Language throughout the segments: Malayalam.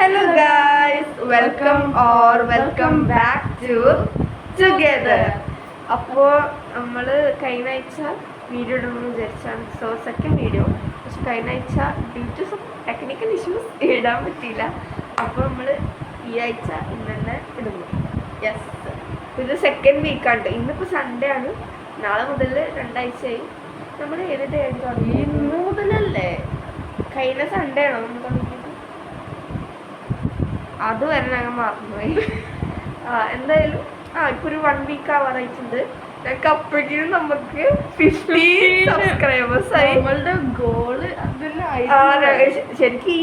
Hello guys, welcome back to Together. അപ്പോൾ നമ്മൾ കഴിഞ്ഞ ആഴ്ച വീഡിയോ ഇടണമെന്ന് വിചാരിച്ചാണ്. സോ സെക്കൻഡ് വീഡിയോ, പക്ഷെ കഴിഞ്ഞ ആഴ്ച due to some technical issues ഇടാൻ പറ്റിയില്ല. അപ്പോൾ നമ്മൾ ഈ ആഴ്ച ഇന്ന് തന്നെ ഇടുന്നു. യെസ്, ഇത് സെക്കൻഡ് വീക്കാണ്. ഇന്നിപ്പോൾ സൺഡേ ആണ്. നാളെ മുതൽ 2 ആഴ്ചയായി. നമ്മൾ ഏത് ഡേ ആയിട്ട് ഇന്ന് മുതലല്ലേ? കഴിഞ്ഞ സൺഡേ ആണോ നമ്മൾ തുടങ്ങിയത്? അതുവരെ ഞങ്ങൾ മറന്നുപോയി. എന്തായാലും ഇപ്പൊ ഒരു 1 വീക്ക് ആവാറായിട്ടുണ്ട്. ഞങ്ങൾക്ക് അപ്പോഴേക്കും നമുക്ക് 50 സബ്സ്ക്രൈബേഴ്സ് ആയി. നമ്മളുടെ ഗോള് ശരിക്കും ഈ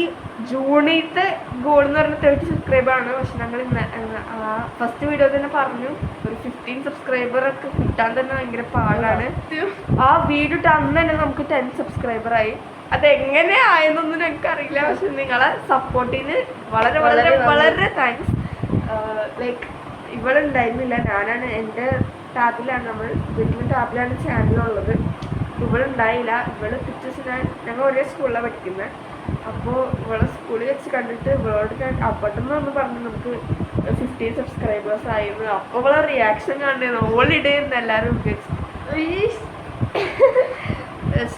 ജൂണിലത്തെ ഗോൾ എന്ന് പറഞ്ഞാൽ 30 സബ്സ്ക്രൈബർ ആണ്. പക്ഷെ ഞങ്ങൾ ഫസ്റ്റ് വീഡിയോ തന്നെ പറഞ്ഞു ഒരു 15 സബ്സ്ക്രൈബർ ഒക്കെ കിട്ടാൻ തന്നെ ഭയങ്കര പാടാണ്. ആ വീഡിയോ ഇട്ട് അന്ന് തന്നെ നമുക്ക് 10 സബ്സ്ക്രൈബർ ആയി. അതെങ്ങനെ ആയെന്നൊന്നും ഞങ്ങൾക്കറിയില്ല. പക്ഷെ നിങ്ങളെ സപ്പോർട്ടിന് വളരെ വളരെ വളരെ താങ്ക്സ്. ലൈക്ക് ഇവിടെ ഉണ്ടായിരുന്നില്ല, ഞാനാണ് എൻ്റെ ടാബിലാണ്, നമ്മൾ വീട്ടിലെ ടാബിലാണ് ചാനലുള്ളത്. ഇവിടെ ഉണ്ടായില്ല. ഇവിടെ പിക്ചേഴ്സ് ഞങ്ങൾ ഒരേ സ്കൂളിലാണ് പഠിക്കുന്നത്. അപ്പോൾ ഇവിടെ സ്കൂളിൽ വെച്ച് കണ്ടിട്ട് ഇവളോട് ഞാൻ അപ്പട്ടെന്ന് ഒന്ന് പറഞ്ഞു നമുക്ക് 15 സബ്സ്ക്രൈബേഴ്സ് ആയിരുന്നു. അപ്പോൾ ഇവളെ റിയാക്ഷൻ കണ്ടിരുന്നു. ഓളിടുന്നു എല്ലാവരും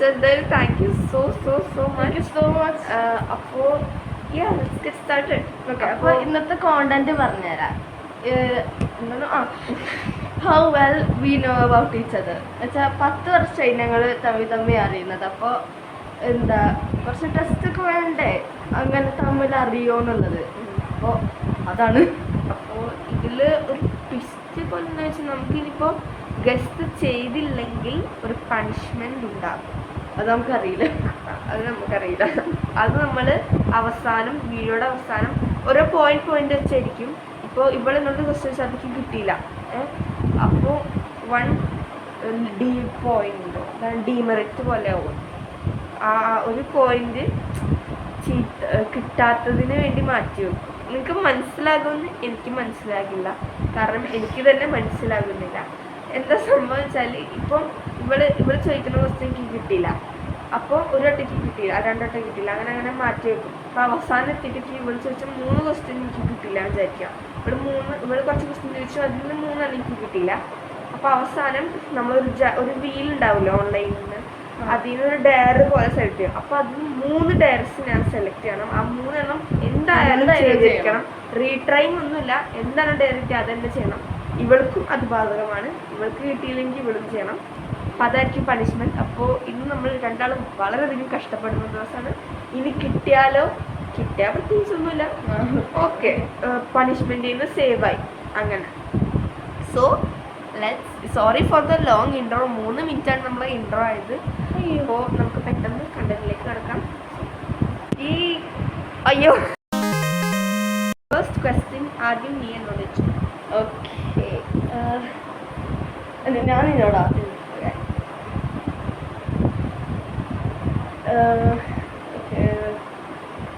എന്തായാലും താങ്ക് യു സോ മച്ച്. അപ്പോൾ അപ്പോൾ ഇന്നത്തെ കോണ്ടന്റ് പറഞ്ഞുതരാം. How well we know about each other വെച്ചാൽ 10 വർഷമായി ഞങ്ങൾ തമ്മിൽ അറിയുന്നത്. അപ്പോൾ എന്താ കുറച്ച് ടെസ്റ്റൊക്കെ വേണ്ടേ അങ്ങനെ തമ്മിൽ അറിയുമെന്നുള്ളത്. അപ്പോൾ അതാണ്. അപ്പോൾ ഇതിൽ ഒരു ട്വിസ്റ്റ് പോലെ എന്താ വെച്ചാൽ നമുക്കിനിപ്പോൾ ഗസ്റ്റ് ചെയ്തില്ലെങ്കിൽ ഒരു പണിഷ്മെന്റ് ഉണ്ടാകും. അത് നമുക്കറിയില്ല. അത് നമ്മൾ അവസാനം വീഡിയോയുടെ അവസാനം ഓരോ പോയിന്റ് വെച്ചായിരിക്കും. ഇപ്പോൾ ഇവിടെ നിങ്ങളുടെ ക്വസ്റ്റ്യൻസ് അതിലേക്ക് കിട്ടിയില്ല, അപ്പോൾ 1 D പോയിന്റ് ഡീമെറിറ്റ് പോലെ ആവും. ആ ഒരു പോയിന്റ് കിട്ടാത്തതിന് വേണ്ടി മാറ്റി വെക്കും. നിങ്ങൾക്ക് മനസ്സിലാകുമെന്ന് എനിക്ക് മനസ്സിലാകില്ല, കാരണം എനിക്ക് തന്നെ മനസ്സിലാകുന്നില്ല. എന്താ സംഭവം വെച്ചാൽ ഇപ്പം ഇവിടെ ചോദിക്കുന്ന ക്വസ്റ്റ്യൻ എനിക്ക് കിട്ടിയില്ല, അപ്പോൾ ഒരു വട്ടയ്ക്ക് കിട്ടിയില്ല, 2 വട്ടം കിട്ടിയില്ല, അങ്ങനെ മാറ്റി വെക്കും. അപ്പോൾ അവസാനം എത്തിയിട്ട് ഇവിടെ ചോദിച്ചാൽ 3 ക്വസ്റ്റ്യൻ എനിക്ക് കിട്ടില്ല എന്ന് വിചാരിക്കാം. ഇവിടെ കുറച്ച് ക്വസ്റ്റ്യൻ ചോദിച്ചു, അതിൽ നിന്ന് 3 എനിക്ക് കിട്ടിയില്ല. അപ്പോൾ അവസാനം നമ്മളൊരു വീൽ ഉണ്ടാവില്ല ഓൺലൈനിൽ നിന്ന്, അതിനൊരു ഡയർ പോലെ സെലക്ട് ചെയ്യണം. അപ്പോൾ അതിന് 3 ഡയർസ് ഞാൻ സെലക്ട് ചെയ്യണം. ആ 3 എണ്ണം എന്തായാലും ചെയ്തിരിക്കണം. റീട്രൈങ് ഒന്നുമില്ല, എന്താണ് ഡയർ കിട്ടിയത് അതെന്നെ ചെയ്യണം. ഇവൾക്കും അത് ബാധകമാണ്. ഇവൾക്ക് കിട്ടിയില്ലെങ്കിൽ ഇവളും ചെയ്യണം. അപ്പം അതായിരിക്കും പണിഷ്മെൻറ്റ്. അപ്പോൾ ഇന്ന് നമ്മൾ രണ്ടാളും വളരെയധികം കഷ്ടപ്പെടുന്ന ദിവസമാണ്. ഇനി കിട്ടിയാൽ പ്രത്യേകിച്ചൊന്നുമില്ല, ഓക്കെ, പണിഷ്മെൻറ്റിൽ നിന്ന് സേവായി അങ്ങനെ. So sorry for the long intro. 3 മിനിറ്റാണ് നമ്മൾ ഇൻട്രോ ആയത്. ഇപ്പോൾ നമുക്ക് പെട്ടെന്ന് കണ്ടന്റിലേക്ക് കിടക്കാം. അയ്യോ, ഫസ്റ്റ് ക്വസ്റ്റ്യൻ ആദ്യം നീ എന്നോട് വെച്ചു. ഓക്കെ, ഞാൻ നിന്നോടാ.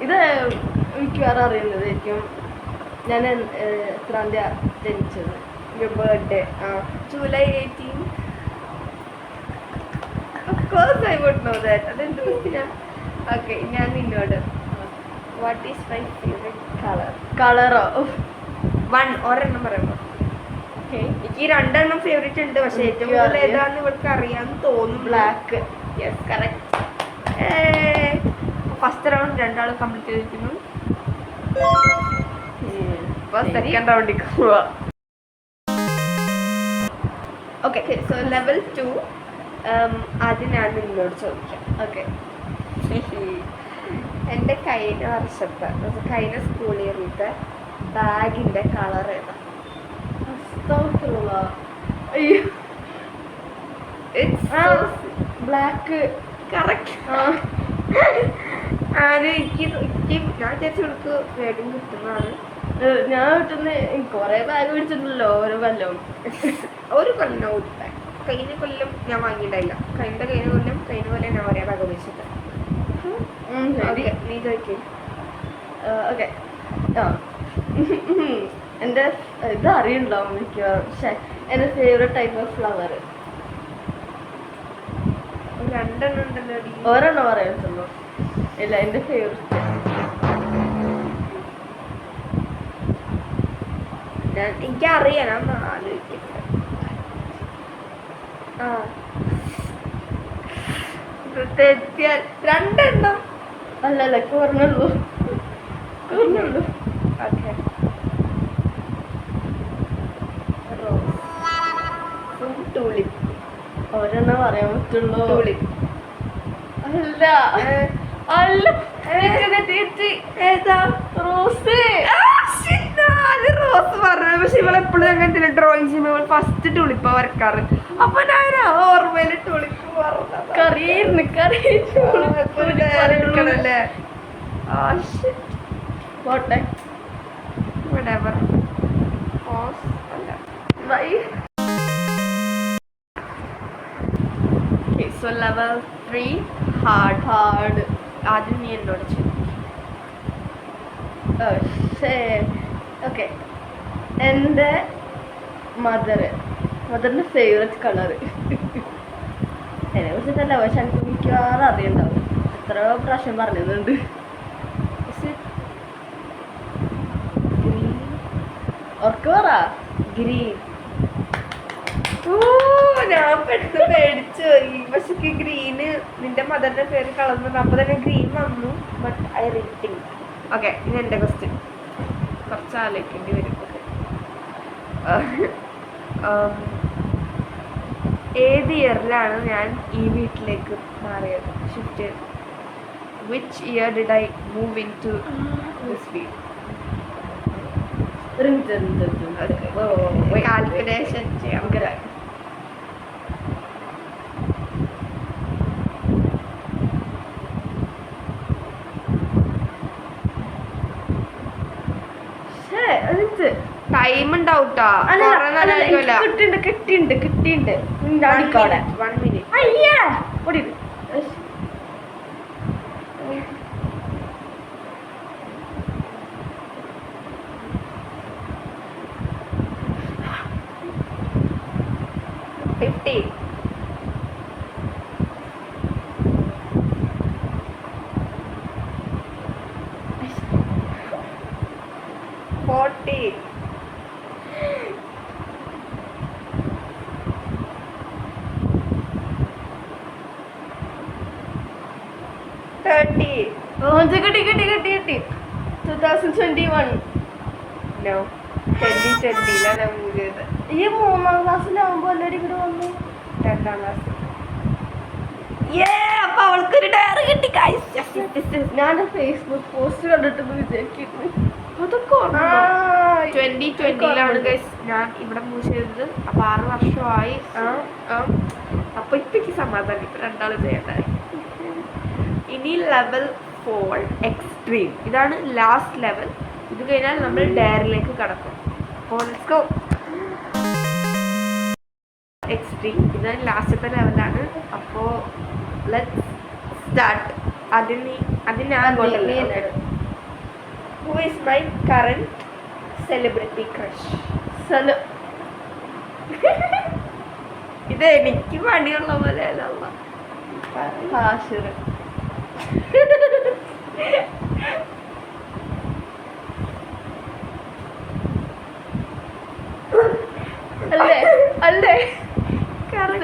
ഇത് എനിക്ക് വേറെ അറിയുന്നതായിരിക്കും. ഞാൻ എത്രാം തീയതി ജനിച്ചത്? Birthday July 18. Of course I would know that. അതെന്ത് ക്വസ്റ്റ്യനാ? ഓക്കെ, ഞാൻ നിന്നോട് വാട്ട് ഈസ് മൈ ഫേവറേറ്റ് കളറോ? ഒരെണ്ണം പറയുമ്പോൾ എനിക്ക് 2 എണ്ണം ഫേവറേറ്റ് ഉണ്ട്, പക്ഷെ ഏറ്റവും കൂടുതൽ ഏതാന്ന് ഇവൾക്ക് അറിയാന്ന് തോന്നുന്നു. Black. Yes, correct. First round 2 ആൾ കംപ്ലീറ്റ് ചെയ്തിരിക്കുന്നു. സെക്കൻഡ് റൗണ്ടിലേക്ക് പോവാ. ഓക്കെ, സോ ലെവൽ 2 ആദ്യം ഞാൻ നിന്നോട് ചോദിക്കാം. ഓക്കെ, എൻ്റെ കഴിഞ്ഞ സ്കൂൾ ഇയറിലത്തെ ബാഗിൻ്റെ കളർ ഏതാ? ബ്ലാക്ക്. കറക്റ്റ്. ഞാൻ വിചാരിച്ചു ഇവൾക്ക് വേഗം കിട്ടുന്നതാണ്. ഞാൻ കിട്ടുന്ന കൊറേ ബാഗ് പിടിച്ചിട്ടുണ്ടല്ലോ ഓരോ കൊല്ലവും. ഒരു കൊല്ലം കഴിഞ്ഞ കൊല്ലം ഞാൻ വാങ്ങിയിട്ടില്ല. കഴിഞ്ഞ കൊല്ലം ഞാൻ ഒരേ ബാഗ് ഉപയോഗിച്ചിട്ട്. നീ ചോദിക്കേ. ഓക്കെ, എൻ്റെ ഇത് അറിയുണ്ടാവും മിക്കവാറും. പക്ഷേ എൻ്റെ ഫേവറേറ്റ് ടൈപ്പ് ഓഫ് ഫ്ലവർ 2 എണ്ണം ഉണ്ടല്ലോ. ഒരെണ്ണം പറയത്തുള്ളൂ. ഇല്ല, എൻ്റെ ഫേവറേറ്റ് എനിക്കറിയാം, ഞാൻ ഒന്ന് ആലോചിക്കട്ടെ. ആ തെറ്റിയാൽ 2 എണ്ണം. അല്ലല്ല പറഞ്ഞുള്ളൂ. ഓക്കെ. ടൂലിപ്പ്. ഒരെണ്ണം പറയാൻ പറ്റുള്ളൂ. ടൂലിപ്പ്. അല്ല അല്ല ചേച്ചി ഏതാ? റോസ്. അത് റോസ് പറഞ്ഞത്. പക്ഷെ ഇവളെപ്പോഴും അങ്ങനെ ഡ്രോയിങ് ചെയ്യുമ്പോൾ ഫസ്റ്റ് ടൂളിപ്പാ വരക്കാറ്. അപ്പൊ ഞാൻ ഓർമ്മയില് ടൂളിപ്പ് പറഞ്ഞത്. കറിയായിരുന്നു കറിയല്ലേ? പോട്ടെ. whatever. Rose അല്ല. By. Okay, so level 3 hard. ആദ്യം നീ എന്നോട് ചെയ്തു. ഓക്കെ. എൻ്റെ മദറിൻ്റെ ഫേവറേറ്റ് കളറ് എന്നെ കുറിച്ചിട്ടല്ല, പക്ഷെ എനിക്ക് മിക്കവാറും അറിയണ്ടാവും. എത്രയോ പ്രാവശ്യം പറഞ്ഞതുണ്ട്. ഓർക്ക് പറ. ഗ്രീൻ. ഞാൻ പെട്ടെന്ന് പേടിച്ചു പോയി. പക്ഷെ ഗ്രീന് നിന്റെ മദറിന്റെ പേര് കളഞ്ഞത് അപ്പൊ തന്നെ ഗ്രീൻ വന്നു. But I റീറ്റിംഗ്. ഓക്കെ, ഇനി എന്റെ ക്വസ്റ്റ്യൻ കുറച്ച് ആലോചിക്കേണ്ടി വരും. ഏത് ഇയറിലാണ് ഞാൻ ഈ വീട്ടിലേക്ക് മാറിയത്? Shift. Which year did I move in to this വീട്? കാൽക്കുലേഷൻ ചെയ്യാം. ടൈം ഉണ്ടാവൂട്ടാ. കിട്ടിണ്ട്. 1 minute. അയ്യാ 50. 40. 30. കിട്ടി 2021. No, 2020 മൂവ് ചെയ്ത്. ഈ 3ാം ക്ലാസ്സിലാവുമ്പോ എല്ലാവരും ഇവിടെ വന്നു. 2ാം ക്ലാസ്. അപ്പൊ അവൾക്കൊരു ഡയറി കിട്ടി. ഞാൻ ഫേസ്ബുക്ക് പോസ്റ്റ് കണ്ടിട്ട് വിചാരിക്കുന്നു അതൊക്കെ 2020 ഗൈസ് ഞാൻ ഇവിടെ മൂവ് ചെയ്തത്. അപ്പൊ 6 വർഷമായി. അപ്പൊ ഇപ്പൊക്ക് സമാധാനം. ഇപ്പൊ 2 ആള് ചെയ്യണ്ടേ. ഇനി ലെവൽ 4 എക്സ്ട്രീം. ഇതാണ് ലാസ്റ്റ് ലെവൽ. ഇത് കഴിഞ്ഞാൽ നമ്മൾ ഡയറിലേക്ക് കടക്കും. അപ്പോൾ ലെറ്റ്സ് ഗോ. എക്സ്ട്രീം ഇതാണ് ലാസ്റ്റത്തെ ലെവലാണ്. അപ്പോൾ ലെറ്റ്സ് സ്റ്റാർട്ട്. അതിന് ഞാൻ who is my current celebrity crush? ഇത് എനിക്ക് പണിയുള്ള പോലെ അല്ല. ഹാഷിർ. അല്ലേ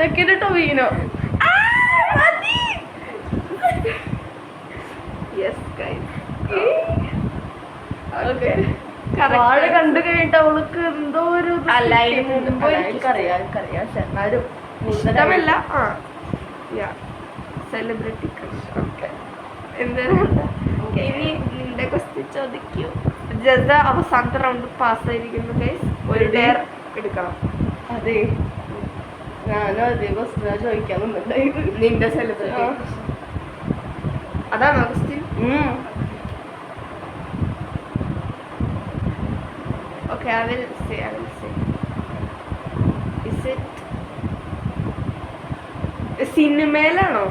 സെക്കൻഡ് ടൊവീനോ. വാഴ കണ്ടു കഴിഞ്ഞിട്ട് അവൾക്ക് എന്തോ ഒരു എനിക്കറിയാം. എന്നാലും ഇഷ്ടമല്ല. Celebrity crush. ഓക്കെ, എന്താണ് ഇനി നിന്റെ ക്വസ്റ്റ്യൻ ചോദിക്കൂ. ജസ അവസാനത്തെ റൗണ്ട് പാസ്സായിരിക്കുന്നു ഗൈസ്. ഒരു ഡെയർ എടുക്കണം. അതെ, ഞാനും അതേ ക്വസ്റ്റ്യൻ ചോദിക്കാൻ നിന്നുണ്ടായത്. നിന്റെ സെലിബ്രിറ്റി അതാണോ question? Okay, I will say. Is it സിനിമയിലാണോ?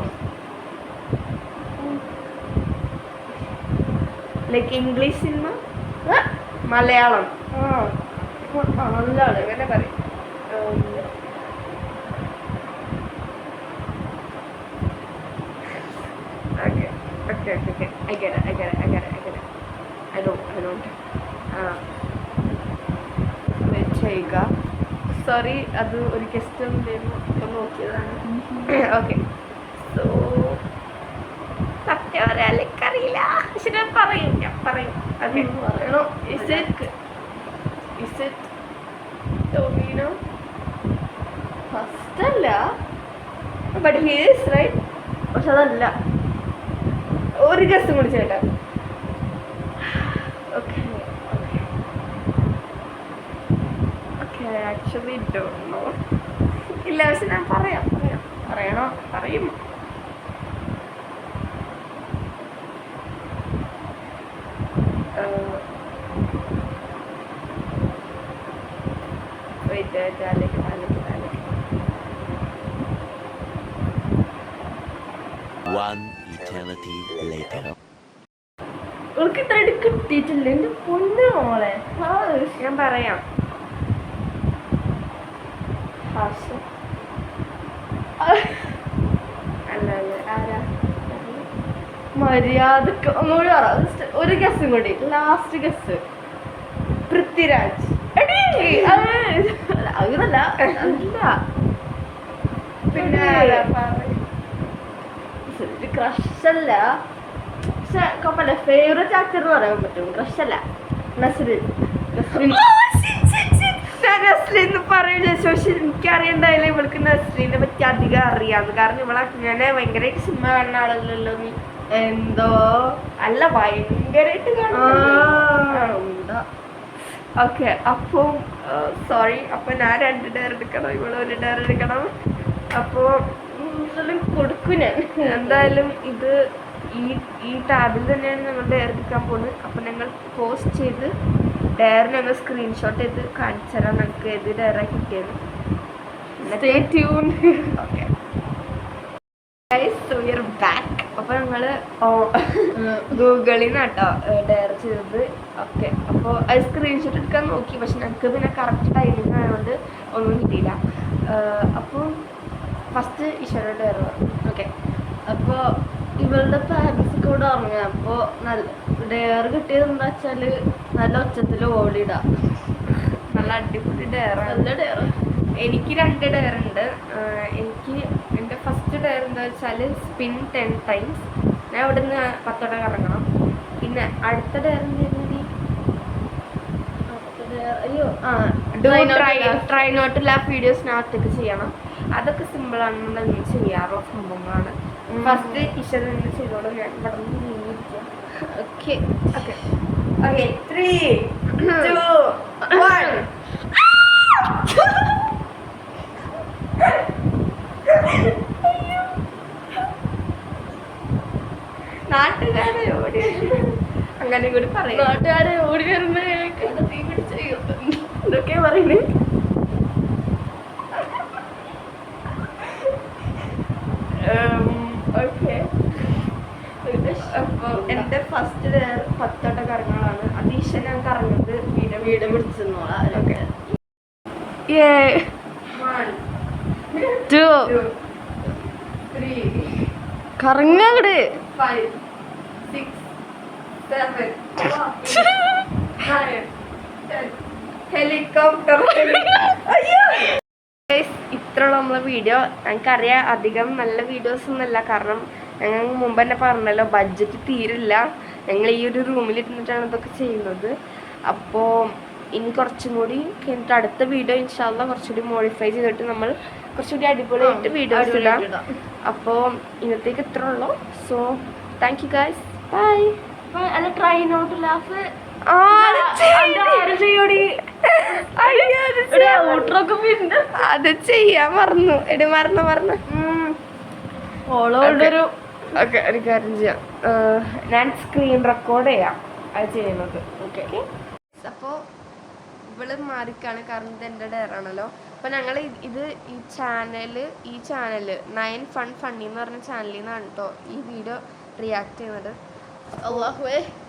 Like English cinema? മലയാളം? നല്ലാണ് അങ്ങനെ പറയും. Okay. I get it. I don't. ചെയ്യുക. സോറി, അത് ഒരു ഗസ്റ്റ് ഉണ്ടായിരുന്നു, അപ്പം നോക്കിയതാണ്. ഓക്കെ, സോ സത്യം പറയാനൊക്കെ അറിയില്ല, പക്ഷെ ഞാൻ പറയും. അതെ, പറയണോ? Is it Tovino? ഫസ്റ്റ് അല്ല, ബട്ട് ഹി ഈസ് റൈറ്റ്. പക്ഷെ അതല്ല. ഒരു ഗസ്റ്റ് കൂടി ചേട്ടാ. Okay actually don't know. ഇല്ല, പക്ഷെ ഞാൻ പറയണോ? പറയും. One eternity later. അവൾക്ക് ഇത്ര കിട്ടിയിട്ടില്ല എന്റെ പൊന്നു മോളെ. ഞാൻ പറയാം. ഹാഷ് അല്ല ആരാ? മര്യാദക്ക് ഒന്നുകൂടി പറ. ഒരു ഗസ്സും കൂടി, ലാസ്റ്റ് ഗസ്. പൃഥ്വിരാജ്. അങ്ങനല്ല, അല്ല. പിന്നെ ക്രഷല്ല, പക്ഷെ കുഴപ്പമില്ല. ഫേവറേറ്റ് ആക്ടർ എന്ന് പറയാൻ പറ്റും. ക്രഷല്ല. നസ്രിൻ. ഞാൻ നസ്ലിന്ന് പറയും ചോദിച്ചു, പക്ഷെ എനിക്കറിയണ്ടായില്ല ഇവൾക്ക് നസ്ലിനെ പറ്റി അധികം അറിയാന്ന്. കാരണം ഇവളെ ഞാൻ ഭയങ്കരമായിട്ട് സിനിമ കാണുന്ന ആളല്ലല്ലോ നീ. എന്തോ അല്ല, ഭയങ്കരമായിട്ട് കാണുന്നുണ്ടോ? ഓക്കെ, അപ്പം സോറി. അപ്പം ഞാൻ 2 ഡയർ എടുക്കണം, ഇവള് 1 ഡയർ എടുക്കണം. അപ്പോൾ കൊടുക്കും ഞാൻ. എന്തായാലും ഇത് ഈ ടാബിൽ തന്നെയാണ് ഞങ്ങൾ ഡയർ എടുക്കാൻ പോകുന്നത്. അപ്പം ഞങ്ങൾ പോസ്റ്റ് ചെയ്ത് ഡയർ ഞങ്ങൾ സ്ക്രീൻഷോട്ട് ചെയ്ത് കാണിച്ചു തരാം ഞങ്ങൾക്ക് ഏത് ഡയറാണ് കിട്ടിയത്. Stay tuned. Okay so we are back. അപ്പോൾ ഞങ്ങൾ ഗൂഗിളിൽ നിന്നാട്ടോ ഡയർ ചെയ്തത്. ഓക്കെ, അപ്പോൾ അത് സ്ക്രീൻഷോട്ട് എടുക്കാൻ നോക്കി, പക്ഷെ ഞങ്ങൾക്ക് പിന്നെ കറക്റ്റ് ടൈമിങ് ആയതുകൊണ്ട് ഒന്നും കിട്ടിയില്ല. അപ്പോൾ ഫസ്റ്റ് ഈശ്വര ഡയർ പറഞ്ഞു. ഓക്കെ, അപ്പോൾ ഇവളുടെ പാരൻസ് ഒക്കെ ഇവിടെ ഉറങ്ങുക. അപ്പോൾ നല്ല ഡയർ കിട്ടിയത് എന്താ വെച്ചാൽ നല്ല ഒച്ചത്തിൽ ഓടിയിടാം. നല്ല അടിപൊളി ഡയറാണ്. നല്ല ഡയർ. എനിക്ക് 2 ഡയർ ഉണ്ട്. എനിക്ക് എൻ്റെ ഫസ്റ്റ് ഡയർ എന്താ വെച്ചാൽ സ്പിൻ 10 times. ഞാൻ ഇവിടെ നിന്ന് 10 വട്ടം കറങ്ങണം. പിന്നെ അടുത്ത ഡയർ അയ്യോ, ട്രൈ നോട്ട് ടു ലാഫ് വീഡിയോസിനകത്തേക്ക് ചെയ്യണം. അതൊക്കെ സിമ്പിളാണ്, നമ്മൾ ചെയ്യാറുള്ള സംഭവങ്ങളാണ്. ഫസ്റ്റ് ഈശ്വര നിന്ന് ചെയ്തോളൂ, ഞാൻ ഇവിടെ നിന്ന് നീങ്ങിയിരിക്കാം. ഓക്കെ. 3, 2, 1. നാട്ടുകാരെ ഓടി അങ്ങനെ കൂടി പറയും. നാട്ടുകാരെ ഓടി വരുന്ന തീ പിടിച്ച് ഇതൊക്കെ പറയുന്നത്. ഓക്കെ, അപ്പോൾ എൻ്റെ ഫസ്റ്റ് ഡയർ 10 വട്ടം കറങ്ങുകളാണ്. അത് ഈശ്വര ഞാൻ കറങ്ങുന്നത് വീട് പിടിച്ചെന്നോളാം. ഓക്കെ, 1, 2, 3, കറങ്ങട്. 5, 6, 7, 9, 10. ഹെലികോപ്റ്റർ. ഇത്രയുള്ള നമ്മളെ വീഡിയോ. ഞങ്ങൾക്കറിയാം അധികം നല്ല വീഡിയോസ് ഒന്നുമല്ല, കാരണം ഞങ്ങൾ മുമ്പ് തന്നെ പറഞ്ഞല്ലോ ബഡ്ജറ്റ് തീരില്ല. ഞങ്ങൾ ഈ ഒരു റൂമിലിരുന്നിട്ടാണ് ഇതൊക്കെ ചെയ്യുന്നത്. അപ്പോൾ ഇനി കുറച്ചും കൂടി കഴിഞ്ഞിട്ട് അടുത്ത വീഡിയോ ഇൻഷാല്ല കുറച്ചുകൂടി മോഡിഫൈ ചെയ്തിട്ട് നമ്മൾ കുറച്ചുകൂടി അടിപൊളിയായിട്ട് വീഡിയോസ് ഇടാം. അപ്പോൾ ഇന്നത്തേക്ക് ഇത്ര ഉള്ളൂ. So thank you guys, bye. അല്ല, ട്രൈ നോട്ട് ലാഫ് അത് ചെയ്യാൻ മറന്നു. മറന്നു. ഓളോടൊരു ഓക്കെ, ഒരു കാര്യം ചെയ്യാം. ഞാൻ സ്ക്രീൻ റെക്കോർഡ് ചെയ്യാം അത് ചെയ്യുന്നത്. ഓക്കെ, അപ്പോൾ ഇവള് മാറിക്കാണ്, കാരണം ഇത് എൻ്റെ ഡയറാണല്ലോ. അപ്പോൾ ഞങ്ങൾ ഈ ചാനൽ 9 Fun Funny എന്ന് പറഞ്ഞ ചാനലിൽ നിന്നാണ് കേട്ടോ ഈ വീഡിയോ റിയാക്ട് ചെയ്യുന്നത്.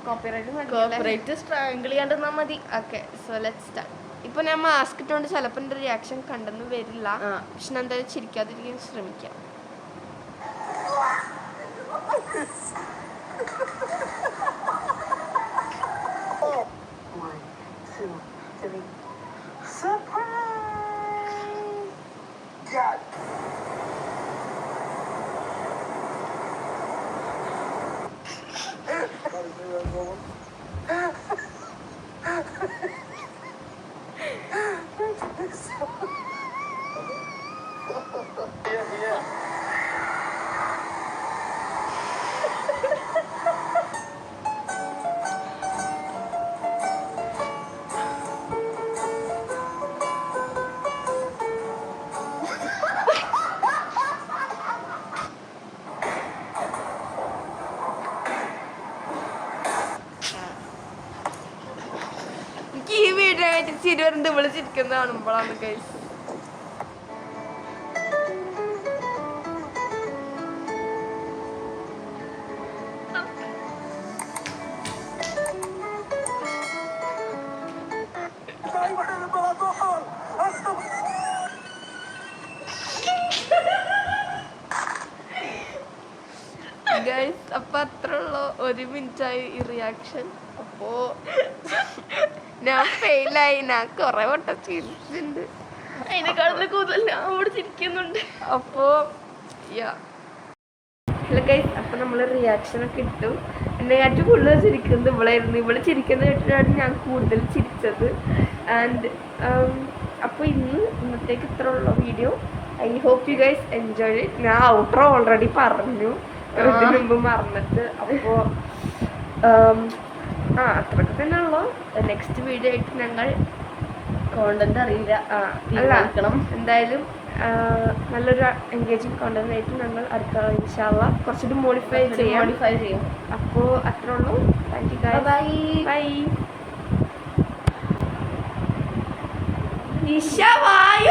കോപ്പറേറ്റ് സ്ട്രാങ്കിൾ ചെയ്യാണ്ടെന്നാ മതി. Okay, so let's start. ഇപ്പോൾ ഞാൻ മാസ്ക് ഇട്ടുകൊണ്ട് ചിലപ്പോൾ എൻ്റെ റിയാക്ഷൻ കണ്ടെന്ന് വരില്ല, പക്ഷെ ഞാൻ എന്തായാലും ചിരിക്കാതിരിക്കാൻ ശ്രമിക്കാം. എനിക്ക് ഈ വീഡിയോ ആയിട്ട് ചിരി വരുന്നത് വിളിച്ചിരിക്കുന്നത് കാണുമ്പോഴാണ് ഗൈസ്. ഗൈസ് അപ്പൊ അത്ര ഉള്ള 1 മിനിറ്റായി ഈ റിയാക്ഷൻ. അപ്പോ ഞാൻ ഫെയിലായി. ഞാൻ കൊറേ വട്ടം ചിരിച്ചിട്ടുണ്ട്. അതിനെക്കാളും കൂടുതൽ ഞാൻ അവിടെ ചിരിക്കുന്നുണ്ട്. അപ്പോ ഹലോ ഗൈസ്, അപ്പൊ നമ്മള് റിയാക്ഷൻ ഒക്കെ ഇട്ടു. എന്നെ ഏറ്റവും കൂടുതൽ ചിരിക്കുന്നത് ഇവളായിരുന്നു. ഇവള് ചിരിക്കുന്നത് കേട്ടിട്ടാണ് ഞാൻ കൂടുതൽ ചിരിച്ചത്. ആൻഡ് അപ്പോൾ ഇന്നത്തേക്ക് ഇത്ര ഉള്ള video. I hope you guys enjoy it. ഞാൻ ഔട്ട്രോ ഓൾറെഡി പറഞ്ഞു ഇതിന് മുമ്പ് മറന്നിട്ട്. അപ്പോൾ അത്രയൊക്കെ തന്നെ ഉള്ളു. നെക്സ്റ്റ് വീഡിയോ ആയിട്ട് ഞങ്ങൾ കോണ്ടന്റ് അറിയില്ല, അല്ല എന്തായാലും നല്ലൊരു എൻഗേജിങ് കോണ്ടന്റ് ആയിട്ട് ഞങ്ങൾ അടുത്ത ഇൻഷാല്ലാ കുറച്ചുകൂടി മോഡിഫൈ ചെയ്യും. അപ്പോൾ അത്രേ ഉള്ളൂ. Thank you guys. Bye. Nisha വായോ.